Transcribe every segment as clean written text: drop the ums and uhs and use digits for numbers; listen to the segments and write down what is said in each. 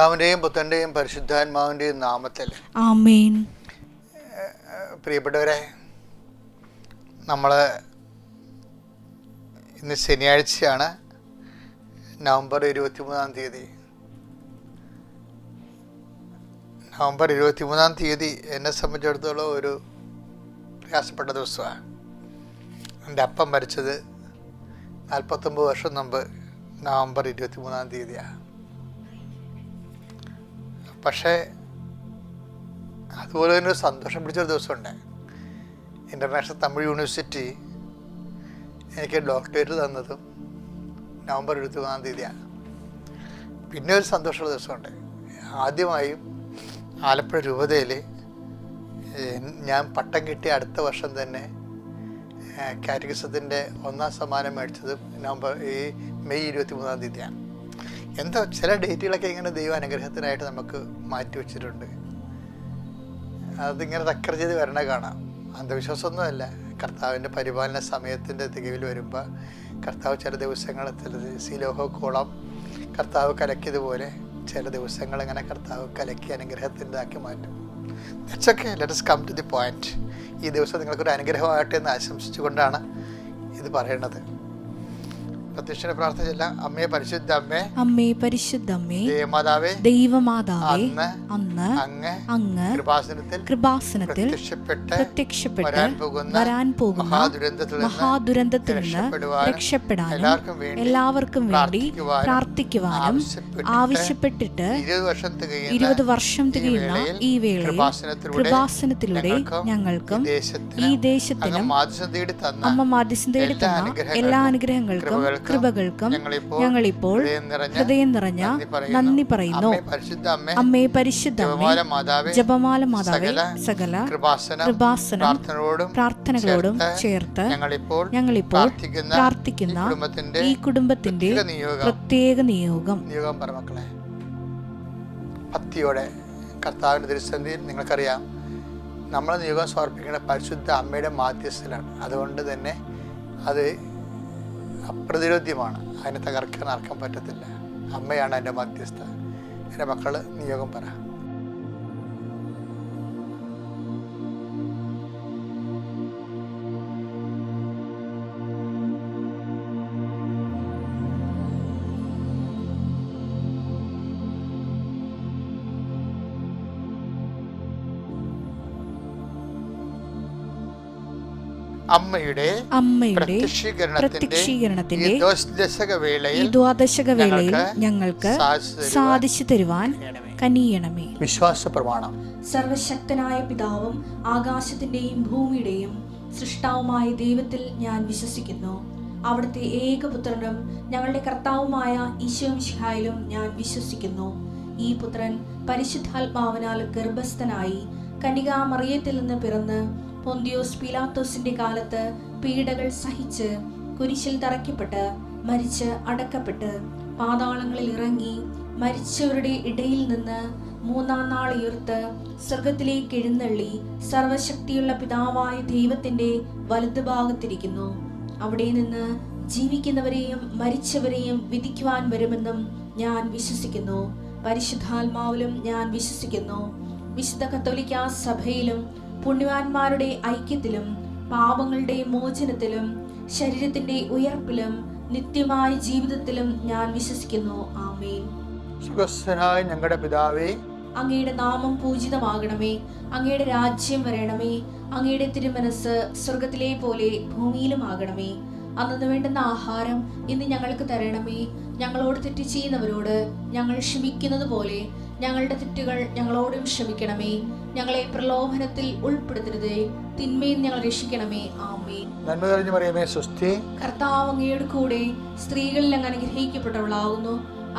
പിതാവിന്റെയും പുത്രന്റെയും പരിശുദ്ധാത്മാവിന്റെയും നാമത്തിൽ ആമേൻ. പ്രിയപ്പെട്ടവരെ, നമ്മൾ ഇന്ന് ശനിയാഴ്ചയാണ്, നവംബർ 23 നവംബർ 23 എന്നെ സംബന്ധിച്ചിടത്തോളം ഒരു പ്രയാസപ്പെട്ട ദിവസമാണ്. എൻ്റെ അപ്പം മരിച്ചത് 49 വർഷം മുമ്പ് നവംബർ 23 പക്ഷേ അതുപോലെ തന്നെ ഒരു സന്തോഷം പിടിച്ചൊരു ദിവസമുണ്ട്. ഇൻ്റർനാഷണൽ തമിഴ് യൂണിവേഴ്സിറ്റി എനിക്ക് ഡോക്ടറേറ്റ് തന്നതും നവംബർ 23 പിന്നെ ഒരു സന്തോഷമുള്ള ദിവസമുണ്ട്. ആദ്യമായും ആലപ്പുഴ രൂപതയിൽ ഞാൻ പട്ടം കിട്ടിയ അടുത്ത വർഷം തന്നെ കാറ്റഗിസത്തിൻ്റെ 1ാം സമ്മാനം മേടിച്ചത് മെയ് 23 എന്താ ചില ഡേറ്റുകളൊക്കെ ഇങ്ങനെ ദൈവ അനുഗ്രഹത്തിനായിട്ട് നമുക്ക് മാറ്റി വെച്ചിട്ടുണ്ട്. അതിങ്ങനെ റെക്കർ ചെയ്ത് വരണ കാണാം. അന്ധവിശ്വാസമൊന്നുമല്ല. കർത്താവിൻ്റെ പരിപാലന സമയത്തിൻ്റെ തികവിൽ വരുമ്പോൾ കർത്താവ് ചില ദിവസങ്ങൾ സിലോഹോക്കോളം കർത്താവ് കലക്കിയതുപോലെ ചില ദിവസങ്ങൾ ഇങ്ങനെ കർത്താവ് കലക്കി അനുഗ്രഹത്തിൻ്റെതാക്കി മാറ്റും. That's okay. Let us come to the point. ഈ ദിവസം നിങ്ങൾക്കൊരു അനുഗ്രഹമാകട്ടെ എന്ന് ആശംസിച്ചുകൊണ്ടാണ് ഇത് പറയണത്. പ്രത്യക്ഷ പ്രാർത്ഥന ചെല്ലാം. അമ്മേ പരിശുദ്ധ അമ്മേ, അമ്മേ പരിശുദ്ധ അമ്മേ, ദേവമാതാവേ, ദൈവമാതാവേ, അന്ന് അങ്ങ് കൃപാസനത്തിൽ പ്രത്യക്ഷപ്പെട്ട് വരാൻ പോകുന്ന മഹാദുരന്തത്തിൽ നിന്ന് രക്ഷപ്പെടാനും എല്ലാവർക്കും വേണ്ടി പ്രാർത്ഥിക്കുവാനും ആവശ്യപ്പെട്ടിട്ട് 20 വർഷം തികയുന്ന ഈ വേളയിൽ കൃപാസനത്തിലൂടെ ഞങ്ങൾക്കും ഈ ദേശത്തിനും അമ്മ മാധ്യസ്ഥം തേടി തന്ന എല്ലാ അനുഗ്രഹങ്ങൾക്കും കൃപകൾക്കും ഞങ്ങളിപ്പോൾ ഹൃദയം നിറഞ്ഞ നന്ദി പറയുന്നു. അമ്മേ പരിശുദ്ധ അമ്മേ, ജപമാല മാതാവേ, സകല കൃപാസനം പ്രാർത്ഥനകളോടും ചേർത്ത് ഞങ്ങളിപ്പോൾ പ്രാർത്ഥിക്കുന്ന ഈ കുടുംബത്തിന്റെ പ്രത്യേക നിയോഗം മക്കളെ, ഭക്തിയോടെ കർത്താവിൻ്റെ തിരുസന്നിധിയിൽ നിങ്ങൾക്കറിയാം നമ്മൾ നിയോഗം സമർപ്പിക്കുന്ന പരിശുദ്ധ അമ്മയുടെ മാധ്യസ്ഥലാണ്. അതുകൊണ്ട് തന്നെ അത് അപ്രതിരോധ്യമാണ്. അതിനെ തകർക്കാൻ ആർക്കാൻ പറ്റത്തില്ല. അമ്മയാണ് എൻ്റെ മധ്യസ്ഥ. എൻ്റെ മക്കൾ നിയോഗം പറ. അമ്മയുടെ പ്രത്യക്ഷീകരണത്തിന്റെ ഈ ദ്വാദശകവേളയിൽ ഞങ്ങൾക്ക് സാധിച്ചു തരുവാൻ കനിയണമേ. വിശ്വാസ പ്രമാണം. സർവശക്തനായ പിതാവും ആകാശത്തിന്റെയും ഭൂമിയുടെയും സൃഷ്ടാവുമായ ദൈവത്തിൽ ഞാൻ വിശ്വസിക്കുന്നു. അവിടുത്തെ ഏകപുത്രനും ഞങ്ങളുടെ കർത്താവുമായ ഈശോമിശിഹായിലും ഞാൻ വിശ്വസിക്കുന്നു. ഈ പുത്രൻ പരിശുദ്ധാത്മാവിനാൽ ഗർഭസ്ഥനായി കന്യകാമറിയത്തിൽ നിന്ന് പിറന്ന് പൊന്തിയോസ് പീലാത്തോസിന്റെ കാലത്ത് പീഡകൾ സഹിച്ച് കുരിശിൽ തറയ്ക്കപ്പെട്ട് മരിച്ച് അടക്കപ്പെട്ട് പാതാളങ്ങളിൽ ഇറങ്ങി മരിച്ചവരുടെ ഇടയിൽ നിന്ന് 3-ാം നാൾ ഉയർത്ത് സ്വർഗത്തിലേക്ക് എഴുന്നള്ളി സർവശക്തിയുള്ള പിതാവായ ദൈവത്തിന്റെ വലതുഭാഗത്തിരിക്കുന്നു. അവിടെ നിന്ന് ജീവിക്കുന്നവരെയും മരിച്ചവരെയും വിധിക്കുവാൻ വരുമെന്നും ഞാൻ വിശ്വസിക്കുന്നു. പരിശുദ്ധാത്മാവിലും ഞാൻ വിശ്വസിക്കുന്നു. വിശുദ്ധ കത്തോലിക്കാ സഭയിലും പുണ്യവാന്മാരുടെ ഐക്യത്തിലും പാപങ്ങളുടെ മോചനത്തിലും ശരീരത്തിന്റെ ഉയർപ്പിലും നിത്യമായ ജീവിതത്തിലും ഞാൻ വിശ്വസിക്കുന്നു. ആമേൻ. സുഖസ്ഥനായ ഞങ്ങളുടെ പിതാവേ, അങ്ങയുടെ നാമം പൂജിതമാകണമേ. അങ്ങയുടെ രാജ്യം വരണമേ. അങ്ങയുടെ തിരുമനസ് സ്വർഗത്തിലെ പോലെ ഭൂമിയിലും ആകണമേ. അന്നു വേണ്ടുന്ന ആഹാരം ഇന്ന് ഞങ്ങൾക്ക് തരണമേ. ഞങ്ങളോട് തെറ്റ് ചെയ്യുന്നവരോട് ഞങ്ങൾ ക്ഷമിക്കുന്നത് പോലെ ഞങ്ങളുടെ തെറ്റുകൾ ഞങ്ങളോടും ക്ഷമിക്കണമേ. ഞങ്ങളെ പ്രലോഭനത്തിൽ ഉൾപ്പെടുത്തരുതേ, തിന്മയിൽ ഞങ്ങൾ രക്ഷിക്കണമേ. ആമേൻ. നന്മ നിറഞ്ഞ മറിയമേ, സ്വസ്തി, കർത്താവ് അങ്ങയുടെ കൂടെ സ്ത്രീകളിൽ അങ്ങ് അനുഗ്രഹിക്കപ്പെട്ടവളാകുന്നു.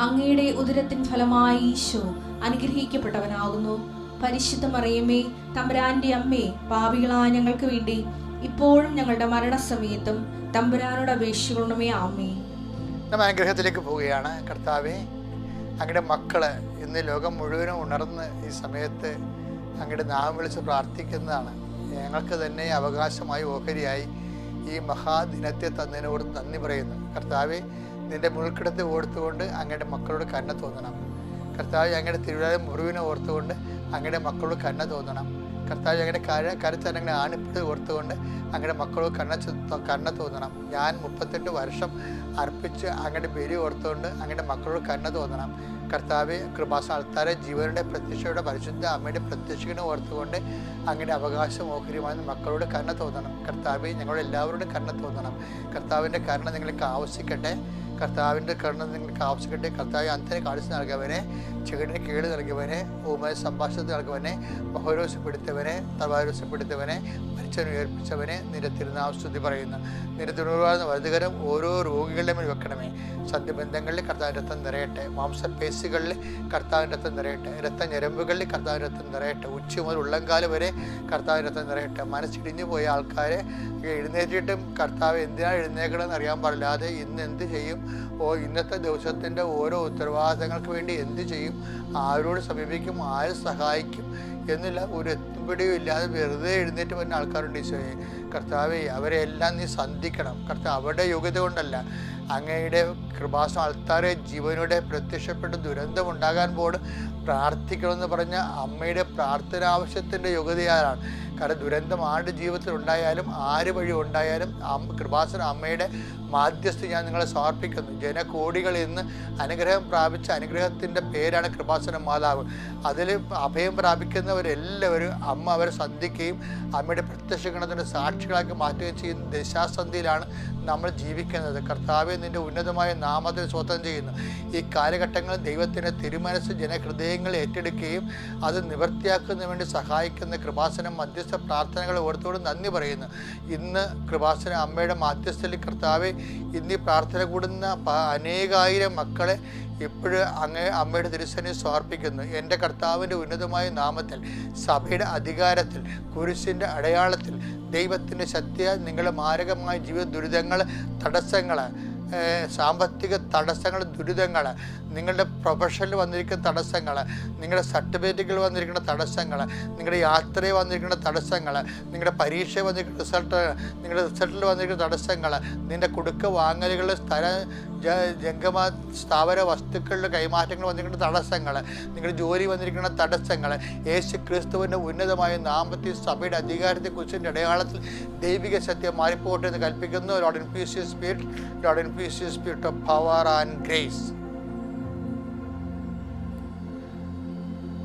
അങ്ങയുടെ ഉദരത്തിൻ ഫലമായി ഈശോ അനുഗ്രഹിക്കപ്പെട്ടവനാകുന്നു. പരിശുദ്ധ മറിയമേ, തമ്പുരാന്റെ അമ്മേ, പാപികളായ ഞങ്ങൾക്ക് വേണ്ടി ഇപ്പോഴും ഞങ്ങളുടെ മരണസമയത്തും തമ്പുരാനോട് അപേക്ഷിക്കണമേ. ആമേൻ. നമ്മൾ അനുഗ്രഹത്തിലേക്ക് പോവുകയാണ്. കർത്താവേ, അങ്ങയുടെ മക്കള് ഇന്ന് ലോകം മുഴുവനും ഉണർന്ന് ഈ സമയത്ത് അങ്ങയുടെ നാമം വിളിച്ച് പ്രാർത്ഥിക്കുന്നതാണ്. ഞങ്ങൾക്ക് തന്നെ അവകാശമായി ഓഹരിയായി ഈ മഹാദിനത്തെ തന്നതിനോട് നന്ദി പറയുന്നു. കർത്താവേ, നിന്റെ മുൾക്കിടത്ത് ഓടുത്തുകൊണ്ട് അങ്ങയുടെ മക്കളോട് കരുണ തോന്നണം. കർത്താവ് ഞങ്ങളുടെ തിരുവിഴ മുറിവിനെ ഓർത്തുകൊണ്ട് അങ്ങയുടെ മക്കളോട് കരുണ തോന്നണം. കർത്താവ് ഞങ്ങളുടെ കരുത്തരങ്ങളെ ആണിപ്പിട്ട് ഓർത്തുകൊണ്ട് അങ്ങയുടെ മക്കളോട് കരുണ തോന്നണം. ഞാൻ 38 വർഷം അർപ്പിച്ച് അങ്ങയുടെ ബലി ഓർത്തുകൊണ്ട് അങ്ങയുടെ മക്കളോട് കരുണ തോന്നണം. കർത്താവ് കൃപാസന ആൾത്താരെ ജീവനുടെ പ്രത്യക്ഷയുടെ പരിശുദ്ധ അമ്മയുടെ പ്രത്യക്ഷനെ ഓർത്തുകൊണ്ട് അങ്ങയുടെ അവകാശം ഓഹരിയുമായി മക്കളോട് കരുണ തോന്നണം. കർത്താവ് ഞങ്ങളോട് എല്ലാവരോടും കരുണ തോന്നണം. കർത്താവിൻ്റെ കരുണ നിങ്ങൾക്ക് ആവശ്യിക്കട്ടെ. കർത്താവിൻ്റെ കരുണ നിങ്ങൾക്ക് ആവശ്യിക്കട്ടെ. കർത്താവ് അന്തരെ കാണിച്ച് നൽകിയവനെ, ചെകിടിന് കേട് നൽകിയവനെ, ഊമയ സംഭാഷണത്തിൽ നൽകുവനെ, മഹോരോസപ്പെടുത്തവനെ, തവാരോസപ്പെടുത്തവനെ, മരിച്ചവനെ ഉയർപ്പിച്ചവനെ നിന്റെ തിരുനാമസ്തുതി പറയുന്നു. നിന്റെ തിരുവാർന്ന വലുതുകരം ഓരോ രോഗികളുടെ മേൽ വെക്കണമേ. സന്ധ്യബന്ധങ്ങളിൽ കർത്താവിൻ്റെ രക്തം നിറയട്ടെ. മാംസപേശികളിൽ കർത്താവിൻ്റെ രക്തം നിറയട്ടെ. രക്തഞരമ്പുകളിൽ കർത്താവിൻ്റെ രക്തം നിറയട്ടെ. ഉച്ച മുതൽ ഉള്ളംകാലം വരെ കർത്താവിൻ്റെ രക്തം നിറയട്ടെ. മനസ്സിടിഞ്ഞു പോയ ആൾക്കാരെ എഴുന്നേറ്റിട്ടും കർത്താവ് എന്തിനാണ് എഴുന്നേക്കണമെന്ന് അറിയാൻ പാടില്ലാതെ ഇന്ന് എന്ത് ചെയ്യും, ഇന്നത്തെ ദിവസത്തിൻ്റെ ഓരോ ഉത്തരവാദിത്തങ്ങൾക്ക് വേണ്ടി എന്ത് ചെയ്യും, ആരോട് സമീപിക്കും, ആര് സഹായിക്കും എന്നുള്ള ഒരു എത്തുപിടിയും ഇല്ലാതെ വെറുതെ എഴുന്നേറ്റ് വരുന്ന ആൾക്കാരുണ്ട്. ഈശോയെ കർത്താവെ, അവരെ എല്ലാം നീ സന്ധിക്കണം. കർത്താവ് അവരുടെ യോഗ്യത കൊണ്ടല്ല, അങ്ങയുടെ കൃപാസന ആൾത്താരെ ജീവനോടെ പ്രത്യക്ഷപ്പെട്ട് ദുരന്തമുണ്ടാകാൻ പോലും പ്രാർത്ഥിക്കണമെന്ന് പറഞ്ഞ അമ്മയുടെ പ്രാർത്ഥന ആവശ്യത്തിൻ്റെ യോഗ്യതയാലാണ്. കാരണം ദുരന്തം ആരുടെ ജീവിതത്തിൽ ഉണ്ടായാലും ആര് വഴി ഉണ്ടായാലും കൃപാസന അമ്മയുടെ മാധ്യസ്ഥ ഞാൻ നിങ്ങളെ സമർപ്പിക്കുന്നു. ജനകോടികൾ ഇന്ന് അനുഗ്രഹം പ്രാപിച്ച അനുഗ്രഹത്തിൻ്റെ പേരാണ് കൃപാസന മാതാവ്. അതിൽ അഭയം പ്രാപിക്കുന്നവരെല്ലാവരും അമ്മ അവരെ സന്ധിക്കുകയും അമ്മയുടെ പ്രത്യക്ഷ ഗണത്തിൻ്റെ സാക്ഷികളാക്കി മാറ്റുകയും ചെയ്യുന്ന ദശാസന്ധിയിലാണ് നമ്മൾ ജീവിക്കുന്നത്. കർത്താവെ, നിൻ്റെ ഉന്നതമായ നാമത്തിൽ സ്വതന്ത്രം ചെയ്യുന്നു. ഈ കാലഘട്ടങ്ങളിൽ ദൈവത്തിൻ്റെ തിരുമനസ് ജനഹൃദയങ്ങളെ ഏറ്റെടുക്കുകയും അത് നിവൃത്തിയാക്കുന്നതിന് വേണ്ടി സഹായിക്കുന്ന കൃപാസന മധ്യസ്ഥ പ്രാർത്ഥനകൾ ഓർത്തോട് നന്ദി പറയുന്നു. ഇന്ന് കൃപാസന അമ്മയുടെ മാധ്യസ്ഥയിൽ കർത്താവെ, ഇന്ന് ഈ പ്രാർത്ഥന കൂടുന്ന അനേകായിരം മക്കളെ ഇപ്പോഴും അമ്മയുടെ തിരുസന്നിധിയിൽ സമർപ്പിക്കുന്നു. എൻ്റെ കർത്താവിൻ്റെ ഉന്നതമായ നാമത്തിൽ, സഭയുടെ അധികാരത്തിൽ, കുരിശിൻ്റെ അടയാളത്തിൽ, ദൈവത്തിൻ്റെ ശക്തിയാൽ നിങ്ങളുടെ മാരകമായ ജീവിത ദുരിതങ്ങൾ, തടസ്സങ്ങൾ, സാമ്പത്തിക തടസ്സങ്ങൾ, ദുരിതങ്ങൾ, നിങ്ങളുടെ പ്രൊഫഷനിൽ വന്നിരിക്കുന്ന തടസ്സങ്ങൾ, നിങ്ങളുടെ സർട്ടിഫിക്കറ്റുകൾ വന്നിരിക്കുന്ന തടസ്സങ്ങൾ, നിങ്ങളുടെ യാത്രയിൽ വന്നിരിക്കുന്ന തടസ്സങ്ങൾ, നിങ്ങളുടെ പരീക്ഷയിൽ വന്നിരിക്കുന്ന നിങ്ങളുടെ റിസൾട്ടിൽ വന്നിരിക്കുന്ന തടസ്സങ്ങൾ, നിൻ്റെ കൊടുക്ക വാങ്ങലുകളുടെ ജംഗമ സ്ഥാവര വസ്തുക്കളുടെ കൈമാറ്റങ്ങൾ വന്നിരിക്കുന്ന തടസ്സങ്ങൾ, നിങ്ങളുടെ ജോലി വന്നിരിക്കുന്ന തടസ്സങ്ങൾ, യേശു ക്രിസ്തുവിൻ്റെ ഉന്നതമായ നാമത്തിൽ സഭയുടെ അധികാരത്തെ കുറിച്ചിൻ്റെ അടയാളത്തിൽ ദൈവിക സത്യം മാറിപ്പോട്ടെ എന്ന് കൽപ്പിക്കുന്നു. Lord infuse your spirit, Lord infuse your spirit of power and grace.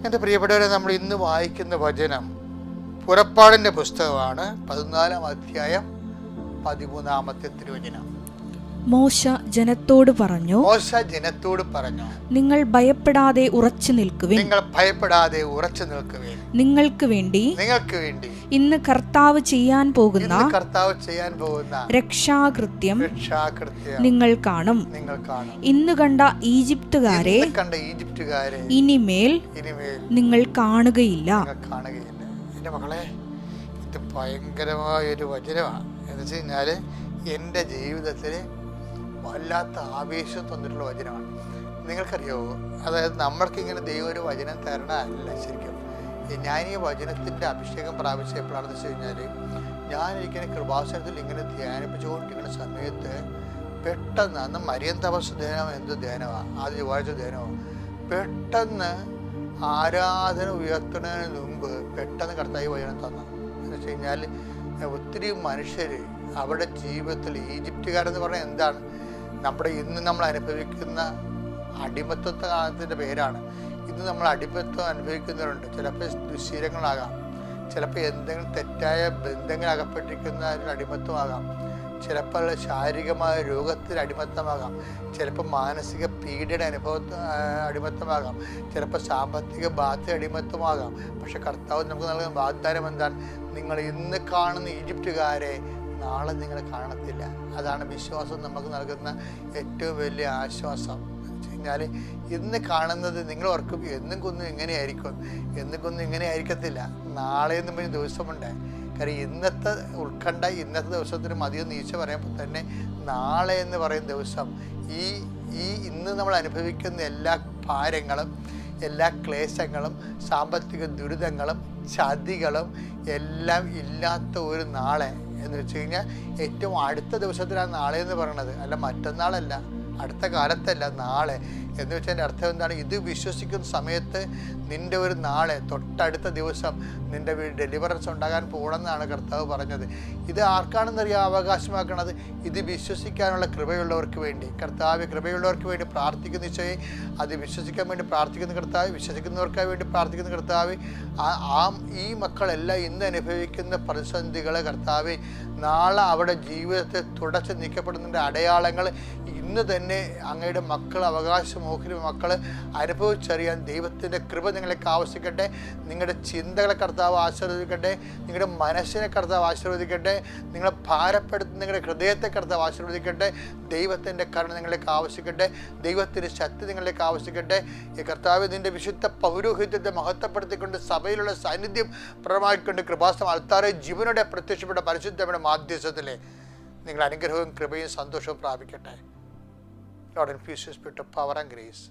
എൻ്റെ പ്രിയപ്പെട്ടവരെ, നമ്മൾ ഇന്ന് വായിക്കുന്ന വചനം പുറപ്പാടിൻ്റെ പുസ്തകമാണ്, 14-ാം അധ്യായം 13-ാമത്തെ തിരുവചനം. മോശ ജനത്തോട് പറഞ്ഞു, നിങ്ങൾ ഭയപ്പെടാതെ ഉറച്ചു നിൽക്കുവിൻ, നിങ്ങൾക്ക് വേണ്ടി ഇന്ന് കർത്താവ് ചെയ്യാൻ പോകുന്ന രക്ഷാകൃത്യം നിങ്ങൾ കാണും. ഇന്ന് കണ്ട ഈജിപ്തുകാരെ ഇനിമേൽ നിങ്ങൾ കാണുകയില്ല. എൻ്റെ മക്കളെ, ഇത് ഭയങ്കരമായൊരു വചനമാണ്. എന്ന് വെച്ച് കഴിഞ്ഞാൽ എൻ്റെ ജീവിതത്തിൽ വല്ലാത്ത ആവേശം തന്നിട്ടുള്ള വചനമാണ്. നിങ്ങൾക്കറിയാമോ, അതായത് നമ്മൾക്കിങ്ങനെ ദൈവം ഒരു വചനം തരണമല്ല. ശരിക്കും ഞാൻ ഈ വചനത്തിൻ്റെ അഭിഷേകം പ്രാപിച്ച എപ്പോഴാണെന്ന് വെച്ച് കഴിഞ്ഞാൽ, ഞാനിരിക്കുന്ന കൃപാസനത്തിൽ ഇങ്ങനെ ധ്യാനിപ്പിച്ചുകൊണ്ടിരിക്കുന്ന സമയത്ത് പെട്ടെന്ന്, അന്ന് മരിയൻ തപസ് ധ്യാനം, എന്ത് ധ്യാനമാണ്, ആദ്യ ചൊവ്വാഴ്ച ധ്യാനമാണ്, പെട്ടെന്ന് ആരാധന ഉയർത്തുന്നതിന് മുമ്പ് പെട്ടെന്ന് കർത്താവ് വചനം തന്നു. എന്ന് വെച്ച് കഴിഞ്ഞാൽ ഒത്തിരി മനുഷ്യർ അവരുടെ ജീവിതത്തിൽ, ഈജിപ്തുകാരെന്ന് പറഞ്ഞാൽ എന്താണ്, ഇന്ന് നമ്മൾ അനുഭവിക്കുന്ന അടിമത്വത്തിൻ്റെ പേരാണ്. ഇന്ന് നമ്മൾ അടിമത്വം അനുഭവിക്കുന്നവരുണ്ട്. ചിലപ്പോൾ ദുശ്ശീലങ്ങളാകാം, ചിലപ്പോൾ എന്തെങ്കിലും തെറ്റായ ബന്ധങ്ങൾ അകപ്പെട്ടിരിക്കുന്ന ഒരു അടിമത്വമാകാം, ചിലപ്പോൾ ശാരീരികമായ രോഗത്തിൽ അടിമത്തമാകാം, ചിലപ്പോൾ മാനസിക പീഡയുടെ അടിമത്തമാകാം, ചിലപ്പോൾ സാമ്പത്തിക ബാധ്യത അടിമത്തമാകാം. പക്ഷെ കർത്താവ് നമുക്ക് നൽകുന്ന വാഗ്ദാനം എന്താണ്? നിങ്ങൾ ഇന്ന് കാണുന്ന ഈജിപ്തുകാരെ നാളെ നിങ്ങളെ കാണത്തില്ല. അതാണ് വിശ്വാസം നമുക്ക് നൽകുന്ന ഏറ്റവും വലിയ ആശ്വാസം. എന്ന് വെച്ച് കഴിഞ്ഞാൽ ഇന്ന് കാണുന്നത് നിങ്ങൾ ഓർക്കും, എന്നും കൊന്നും ഇങ്ങനെ ആയിരിക്കത്തില്ല. നാളെ എന്നും പറഞ്ഞ ദിവസമുണ്ട്. കാര്യം ഇന്നത്തെ ഉത്കണ്ഠ, ഇന്നത്തെ ദിവസത്തിന് മതിയെന്ന് ഈശോ പറയുമ്പോൾ തന്നെ നാളെ എന്ന് പറയുന്ന ദിവസം, ഇന്ന് നമ്മൾ അനുഭവിക്കുന്ന എല്ലാ ഭാരങ്ങളും, എല്ലാ ക്ലേശങ്ങളും, സാമ്പത്തിക ദുരിതങ്ങളും, ചതികളും എല്ലാം ഇല്ലാത്ത ഒരു നാളെ എന്ന് വെച്ച് കഴിഞ്ഞാൽ ഏറ്റവും അടുത്ത ദിവസത്തിലാണ് നാളെ എന്ന് പറയണത്. അല്ല മറ്റന്നാളല്ല, അടുത്ത കാലത്തല്ല, നാളെ. എന്ന് വെച്ചാൽ എൻ്റെ അർത്ഥം എന്താണ്? ഇത് വിശ്വസിക്കുന്ന സമയത്ത് നിൻ്റെ ഒരു നാളെ തൊട്ടടുത്ത ദിവസം നിൻ്റെ ഡെലിവറൻസ് ഉണ്ടാകാൻ പോകണമെന്നാണ് കർത്താവ് പറഞ്ഞത്. ഇത് ആർക്കാണെന്നറിയാം അവകാശമാക്കണത്? ഇത് വിശ്വസിക്കാനുള്ള കൃപയുള്ളവർക്ക് വേണ്ടി. കർത്താവ് കൃപയുള്ളവർക്ക് വേണ്ടി പ്രാർത്ഥിക്കുന്ന ഈശോയെ, അത് വിശ്വസിക്കാൻ വേണ്ടി പ്രാർത്ഥിക്കുന്ന കർത്താവ്, വിശ്വസിക്കുന്നവർക്കായി വേണ്ടി പ്രാർത്ഥിക്കുന്ന കർത്താവ്, ഈ മക്കളെല്ലാം ഇന്ന് അനുഭവിക്കുന്ന പ്രതിസന്ധികളെ കർത്താവ് നാളെ അവിടെ ജീവിതത്തെ തുടച്ച് നീക്കപ്പെടുന്നതിൻ്റെ അടയാളങ്ങൾ ഇന്ന് തന്നെ അങ്ങയുടെ മക്കൾ, അവകാശമോഹിനി മക്കൾ അനുഭവിച്ചറിയാൻ ദൈവത്തിൻ്റെ കൃപ നിങ്ങളേക്ക് ആവശ്യിക്കട്ടെ. നിങ്ങളുടെ ചിന്തകളെ കർത്താവ് ആശീർവദിക്കട്ടെ, നിങ്ങളുടെ മനസ്സിനെ കർത്താവ് ആശീർവദിക്കട്ടെ, നിങ്ങളെ ഭാരപ്പെടുത്തുന്ന നിങ്ങളുടെ ഹൃദയത്തെ കർത്താവ് ആശീർവദിക്കട്ടെ. ദൈവത്തിൻ്റെ കരുണ നിങ്ങളിലേക്ക് ആവശ്യിക്കട്ടെ, ദൈവത്തിൻ്റെ ശക്തി നിങ്ങളിലേക്ക് ആവശ്യിക്കട്ടെ. ഈ കർത്താവ് നിൻ്റെ വിശുദ്ധ പൗരോഹിത്യത്തെ മഹത്വപ്പെടുത്തിക്കൊണ്ട് സഭയിലുള്ള സാന്നിധ്യം പ്രമാണിക്കൊണ്ട് കൃപാസനം അൾത്താറെ ജീവനോടെ പ്രത്യക്ഷപ്പെട്ട പരിശുദ്ധയുടെ മാധ്യസ്ഥത്തിലെ നിങ്ങൾ അനുഗ്രഹവും കൃപയും സന്തോഷവും പ്രാപിക്കട്ടെ. Lord, infuse your spirit of power and grace.